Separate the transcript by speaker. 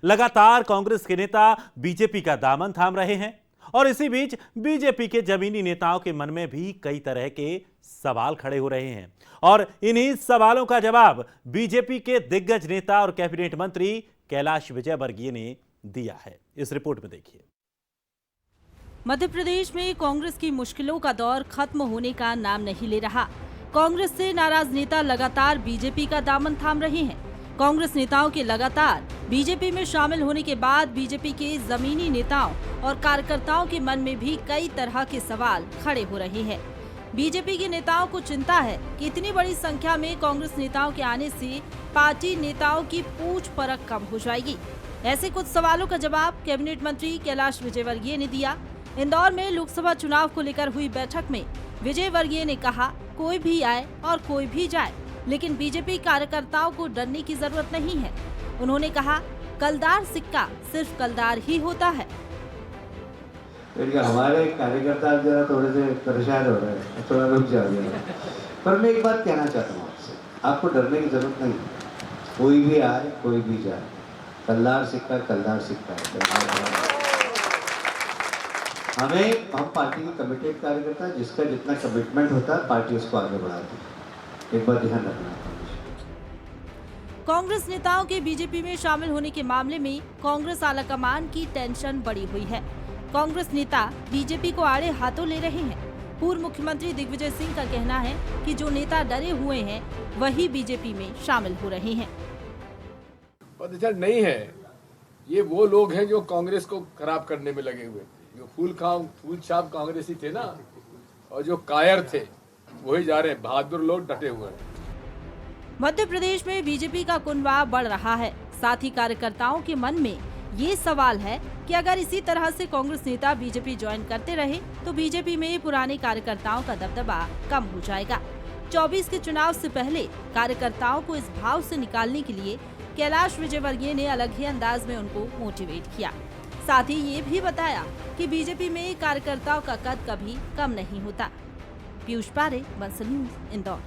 Speaker 1: लगातार कांग्रेस के नेता बीजेपी का दामन थाम रहे हैं और इसी बीच बीजेपी के जमीनी नेताओं के मन में भी कई तरह के सवाल खड़े हो रहे हैं और इन्हीं सवालों का जवाब बीजेपी के दिग्गज नेता और कैबिनेट मंत्री कैलाश विजयवर्गीय ने दिया है। इस रिपोर्ट में देखिए।
Speaker 2: मध्य प्रदेश में कांग्रेस की मुश्किलों का दौर खत्म होने का नाम नहीं ले रहा। कांग्रेस से नाराज नेता लगातार बीजेपी का दामन थाम रहे हैं। कांग्रेस नेताओं के लगातार बीजेपी में शामिल होने के बाद बीजेपी के जमीनी नेताओं और कार्यकर्ताओं के मन में भी कई तरह के सवाल खड़े हो रहे हैं। बीजेपी के नेताओं को चिंता है कि इतनी बड़ी संख्या में कांग्रेस नेताओं के आने से पार्टी नेताओं की पूछ परख कम हो जाएगी। ऐसे कुछ सवालों का जवाब कैबिनेट मंत्री कैलाश विजयवर्गीय ने दिया। इंदौर में लोकसभा चुनाव को लेकर हुई बैठक में विजयवर्गीय ने कहा, कोई भी आए और कोई भी जाए, लेकिन बीजेपी कार्यकर्ताओं को डरने की जरूरत नहीं है। उन्होंने कहा, कलदार सिक्का सिर्फ कलदार ही होता है।
Speaker 3: हमारे कार्यकर्ता जरा थोड़े से परेशान हो रहे हैं, थोड़ा रुक जाइए। पर मैं एक बात कहना चाहता हूँ आपसे, आपको डरने की जरूरत नहीं। कोई भी आए कोई भी जाए, कलदार सिक्का कलदार सिक्का है। हम पार्टी के कमिटेड कार्यकर्ता, जिसका जितना कमिटमेंट होता है पार्टी उसको आगे बढ़ाती है। एक बात ध्यान रखना।
Speaker 2: कांग्रेस नेताओं के बीजेपी में शामिल होने के मामले में कांग्रेस आलाकमान की टेंशन बढ़ी हुई है। कांग्रेस नेता बीजेपी को आड़े हाथों ले रहे हैं। पूर्व मुख्यमंत्री दिग्विजय सिंह का कहना है कि जो नेता डरे हुए हैं वही बीजेपी में शामिल हो रहे हैं।
Speaker 4: पतझड़ नहीं है, ये वो लोग हैं जो कांग्रेस को खराब करने में लगे हुए। जो फूल छाप कांग्रेसी थे ना, और जो कायर थे वही जा रहे हैं। बहादुर लोग डटे हुए हैं।
Speaker 2: मध्य प्रदेश में बीजेपी का कुनबा बढ़ रहा है। साथ ही कार्यकर्ताओं के मन में ये सवाल है कि अगर इसी तरह से कांग्रेस नेता बीजेपी ज्वाइन करते रहे तो बीजेपी में पुराने कार्यकर्ताओं का दबदबा कम हो जाएगा। 24 के चुनाव से पहले कार्यकर्ताओं को इस भाव से निकालने के लिए कैलाश विजयवर्गीय ने अलग ही अंदाज में उनको मोटिवेट किया। साथ ही ये भी बताया कि बीजेपी में कार्यकर्ताओं का कद कभी कम नहीं होता। पीयूष पारे, बंसल न्यूज़, इंदौर।